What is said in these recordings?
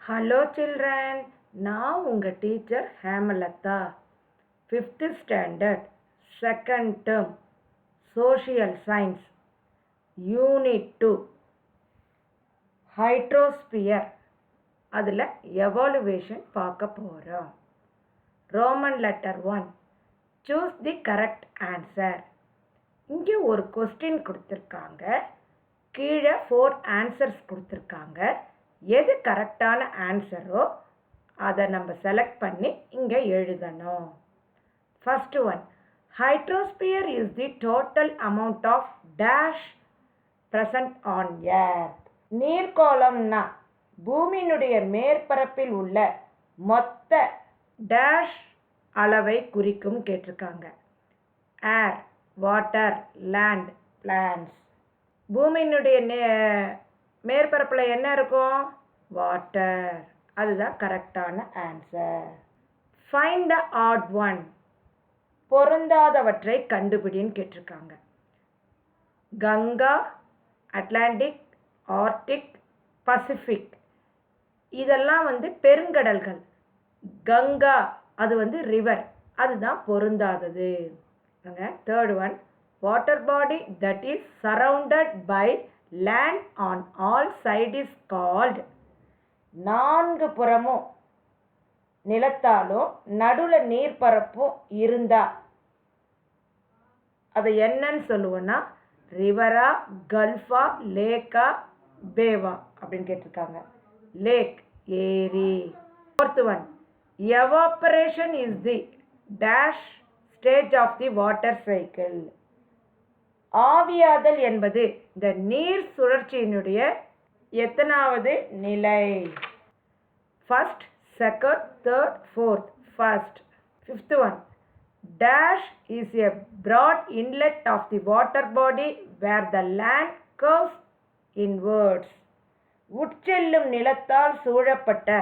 Hello children, நான் உங்கள் teacher Hemalatha. 5th standard second term social science unit 2 hydrosphere அதில் evaluation பார்க்க போகிறோம். Roman letter 1, choose the correct answer. இங்கே ஒரு கொஸ்டின் கொடுத்துருக்காங்க, கீழே 4 ஆன்சர்ஸ் கொடுத்துருக்காங்க. எது கரெக்டான ஆன்சரோ அதை நம்ம செலக்ட் பண்ணி இங்கே எழுதணும். First one, hydrosphere is the total amount of dash present on earth. நீர்க்கோளம்னா பூமியினுடைய மேற்பரப்பில் உள்ள மொத்த டேஷ் அளவை குறிக்கும் கேட்டிருக்காங்க. Air, water, land, plants. பூமியினுடைய மேற்பரப்பில் என்ன இருக்கும்? வாட்டர். அதுதான் கரெக்டான answer. Find the odd one. பொருந்தாதவற்றை கண்டுபிடின்னு கேட்டிருக்காங்க. கங்கா, அட்லாண்டிக், ஆர்டிக், பசிபிக் இதெல்லாம் பெருங்கடல்கள். கங்கா அது ரிவர், அதுதான் பொருந்தாதது. Third one, water body that is surrounded by land on all sides is called. 4 புறமும் நிலத்தாலும் நடுவில் நீர்ப்பரப்பும் இருந்தா அதை என்னன்னு சொல்லுவோன்னா ரிவரா, கல்ஃபா, லேக்கா, பேவா அப்படின்னு கேட்டிருக்காங்க. லேக், ஏரி. Fourth one, evaporation is the dash stage of the water cycle. ஆவியாதல் என்பது இந்த நீர் சுழற்சியினுடைய எத்தனாவது நிலை? First, second, third, fourth. First. Fifth one, dash is a broad inlet of the water body where the land curves inwards. உட்செல்லும் நிலத்தால் சூழப்பட்ட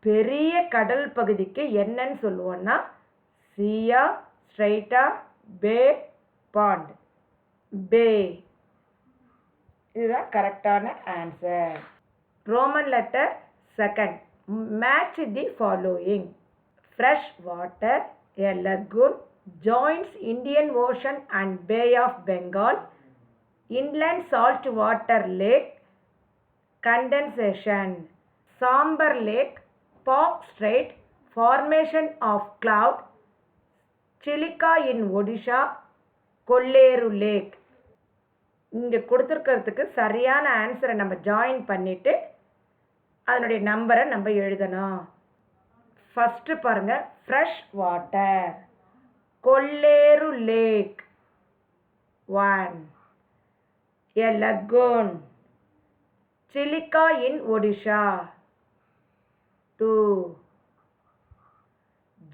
பெரிய கடல் பகுதிக்கு என்னன்னு சொல்லுவோன்னா சீயா, ஸ்ட்ரைட்டா, பே, பாண்ட். பே. இதுதான் கரெக்டான answer. Roman letter second, match the following. Fresh water, a lagoon, joins Indian Ocean and Bay of Bengal, inland salt water lake, condensation. Sambhar Lake, Palk Strait, formation of cloud, Chilika in Odisha, Kolleru Lake. இங்கே கொடுத்துருக்கிறதுக்கு சரியான ஆன்சரை நம்ம join பண்ணிவிட்டு அதனுடைய நம்பரை நம்ம எழுதணும். ஃபஸ்ட்டு பாருங்கள், fresh water, கொல்லேரு lakh 1, a lagoon, silica in Odisha 2,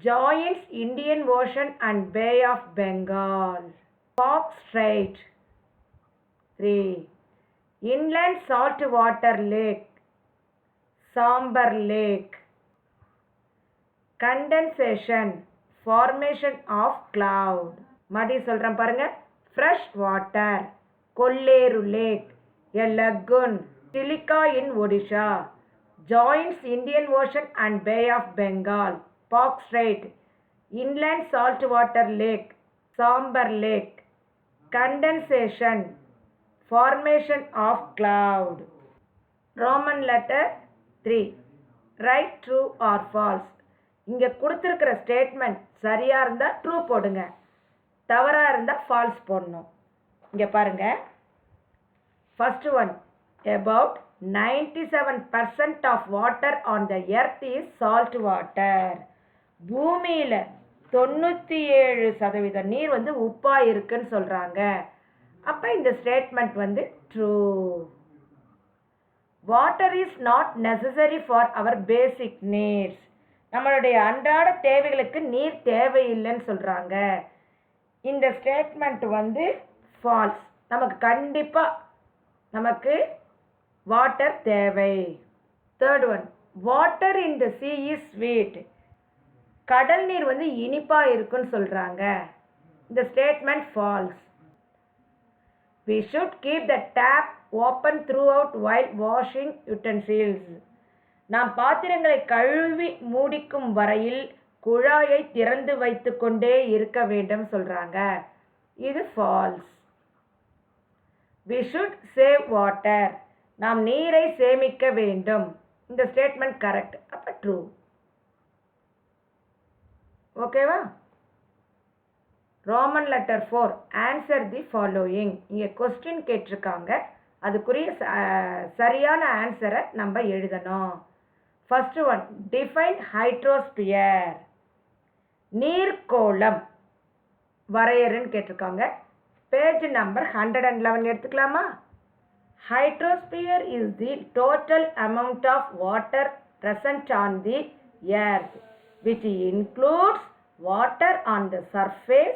joins Indian Ocean and Bay of Bengal, Park Strait 3, inland saltwater lake, Sambar Lake, condensation, formation of cloud. மறுபடியும் சொல்கிறேன் பாருங்க, fresh water, கொல்லேரு lake, a lagoon, Chilika in Odisha, joins Indian Ocean and Bay of Bengal, Park Strait, inland saltwater lake, Sambar Lake, condensation, formation of cloud. Roman letter 3, write true or false. இங்கே கொடுத்துருக்கிற statement சரியாக இருந்தால் true போடுங்க, தவறாக இருந்தால் falls போடணும். இங்கே பாருங்கள், first one, about 97% of water on the earth is salt water. பூமியில் 97% நீர் உப்பாக இருக்குன்னு சொல்கிறாங்க. அப்போ இந்த statement true. Water is not necessary for our basic needs. நம்மளுடைய அன்றாட தேவைகளுக்கு நீர் தேவையில்லைன்னு சொல்கிறாங்க. இந்த ஸ்டேட்மெண்ட் ஃபால்ஸ். நமக்கு கண்டிப்பாக நமக்கு வாட்டர் தேவை. Third one, water in the sea is sweet. கடல் நீர் இனிப்பாக இருக்குன்னு சொல்கிறாங்க. இந்த statement false. We should keep the tap open throughout while washing utensils. நாம் பாத்திரங்களை கழுவி மூடிக்கும் வரையில் குழாயை திறந்து வைத்து கொண்டே இருக்க வேண்டும் சொல்கிறாங்க. இது false. we should save water. நாம் நீரை சேமிக்க வேண்டும். இந்த ஸ்டேட்மெண்ட் கரெக்ட். அப்போ ட்ரூ. ஓகேவா? Roman letter 4 answer the following. இங்கே கொஸ்டின் கேட்டிருக்காங்க, அதுக்குரிய சரியான ஆன்சரை நம்ம எழுதணும். First one, define hydrosphere. நீர்க்கோளம் வரையறுன்னு கேட்டிருக்காங்க. பேஜ் நம்பர் 111 எடுத்துக்கலாமா? Hydrosphere is the total amount of water present on the earth, which includes water on the surface,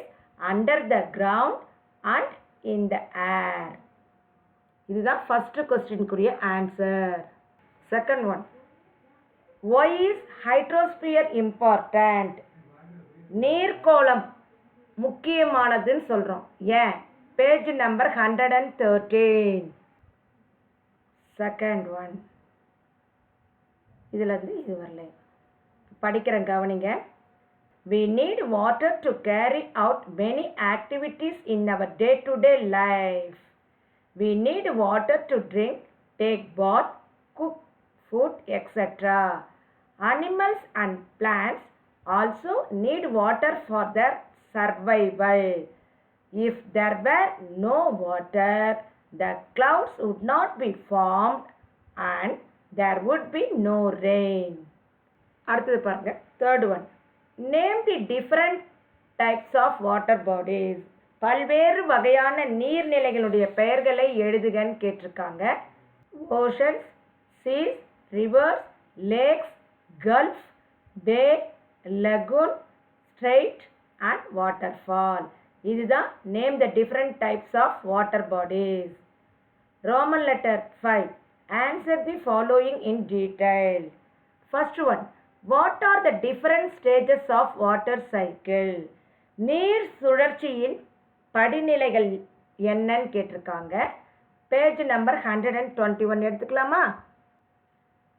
under the ground and in the air. இதுதான் first question குரிய answer. Second one, why is hydrosphere important? நீர்க்கோளம் முக்கியமானதுன்னு சொல்கிறோம். ஏன்? Page number 113. Second one, இதில் இது வரல, படிக்கிறேன் கவனிங்க. we need water to carry out many activities in our day-to-day life. we need water to drink, take bath, cook food, etc. animals and plants also need water for their survival. if there were no water, the clouds would not be formed and there would be no rain. அடுத்தது பாருங்க. Third one, name the different types of water bodies. பல்வேறு வகையான நீர்நிலைகளுடைய பெயர்களை எழுதுகன்னு கேட்டிருக்காங்க. Oceans, seas, rivers, lakes, gulf, bay, lagoon, strait and waterfall. இதுதான் name the different types of water bodies. Roman letter 5 answer the following in detail. First one, what are the different stages of water cycle. நீர் சுழற்சியின் படிநிலைகள் என்னன்னு கேட்டிருக்காங்க. Page number 121 எடுத்துக்கலாமா?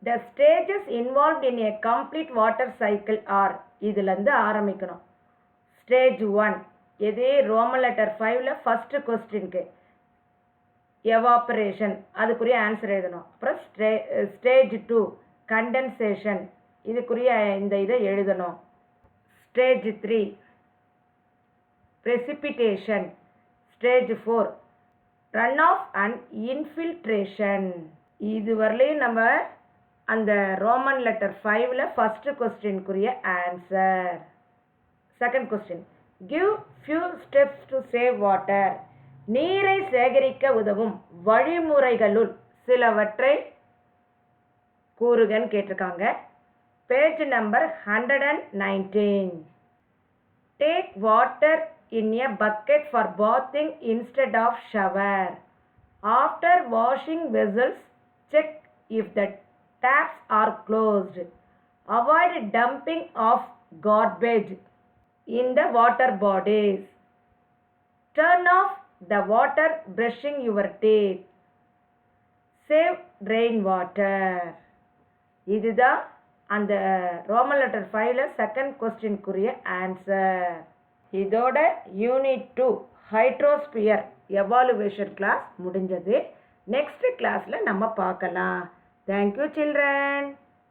The stages involved in a complete water cycle R. இதுலேருந்து ஆரம்பிக்கணும். Stage 1 எது? Roman letter 5ல் ஃபஸ்ட்டு கொஸ்டினுக்கு எவாப்பரேஷன், அதுக்குரிய ஆன்சர் எழுதணும். அப்புறம் ஸ்டேஜ் 2 கண்டென்சேஷன், இதுக்குரிய இந்த இதை எழுதணும். Stage 3 precipitation. Stage 4 runoff and infiltration. இது வரலையும் நம்ம அந்த ரோமன் லெட்டர் 5ல் ஃபஸ்ட்டு கொஸ்டினுக்குரிய answer. Second question, give few steps to save water. நீரை சேகரிக்க உதவும் வழிமுறைகளுள் சிலவற்றை கூறுகன்னு கேட்டிருக்காங்க. Page number 119. Take water in a bucket for bathing instead of shower. After washing vessels, check if the taps are closed. Avoid dumping of garbage in the water bodies. Turn off the water brushing your teeth. Save rainwater. இதுதான் அந்த Roman letter 5ல் second கொஸ்டினுக்குரிய answer. இதோட unit 2 hydrosphere evaluation class முடிஞ்சது. Next கிளாஸில் நம்ம பார்க்கலாம். Thank you, children.